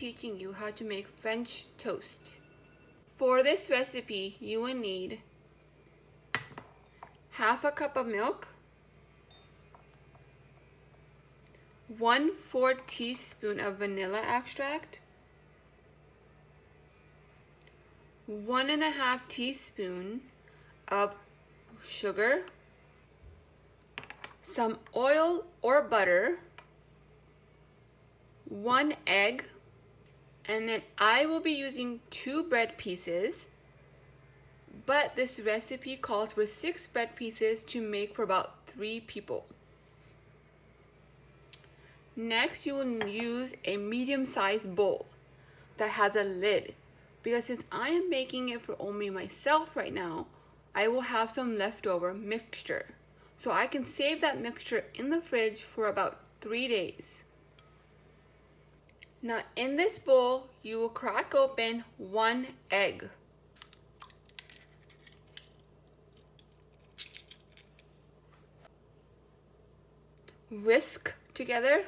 teaching you how to make French toast. For this recipe, you will need half a cup of milk, 1/4 teaspoon of vanilla extract, 1.5 teaspoon of sugar, some oil or butter, 1 egg, and then I will be using 2 bread pieces, but this recipe calls for 6 bread pieces to make for about 3 people. Next, you will use a medium-sized bowl that has a lid, because since I am making it for only myself right now, I will have some leftover mixture. So I can save that mixture in the fridge for about 3 days. Now in this bowl, you will crack open 1 egg. Whisk together.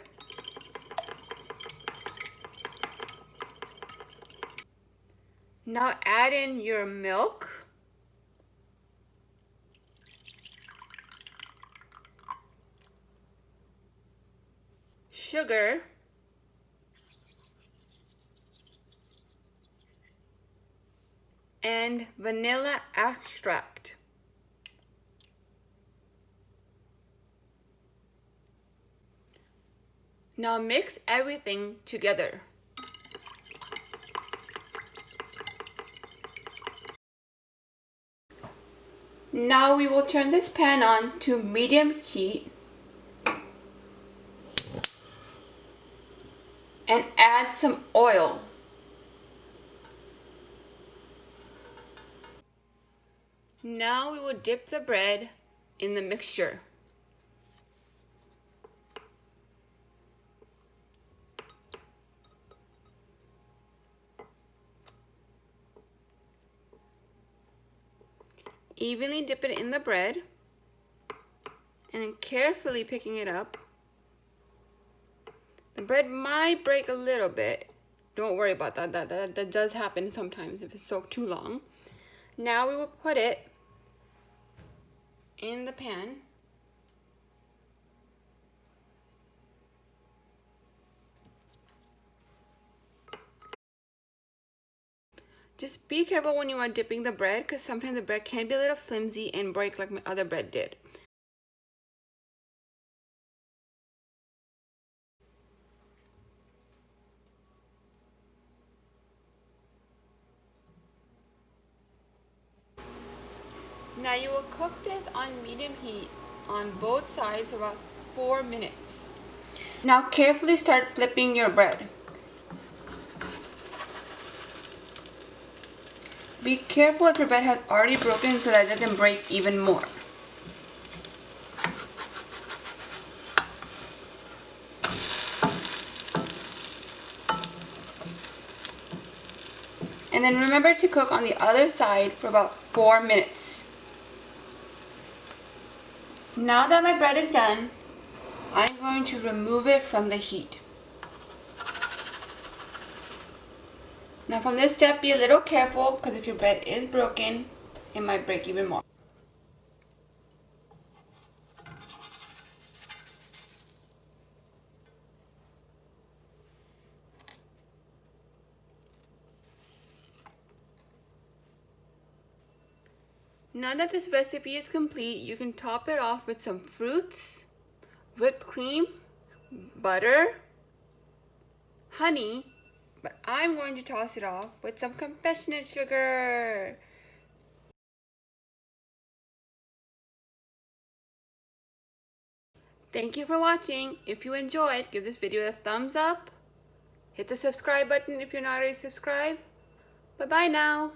Now add in your milk, sugar, and vanilla extract. Now mix everything together. Now we will turn this pan on to medium heat and add some oil. Now we will dip the bread in the mixture. Evenly dip it in the bread and then carefully picking it up. The bread might break a little bit. Don't worry about that. That does happen sometimes if it's soaked too long. Now we will put it in the pan. Just be careful when you are dipping the bread, because sometimes the bread can be a little flimsy and break like my other bread did. Now you will cook this on medium heat on both sides for about 4 minutes. Now carefully start flipping your bread. Be careful if your bread has already broken so that it doesn't break even more. And then remember to cook on the other side for about 4 minutes. Now that my bread is done, I'm going to remove it from the heat. Now from this step, be a little careful, because if your bread is broken, it might break even more. Now that this recipe is complete, you can top it off with some fruits, whipped cream, butter, honey, but I'm going to toss it off with some compassionate sugar. Thank you for watching. If you enjoyed, give this video a thumbs up. Hit the subscribe button if you're not already subscribed. Bye-bye now.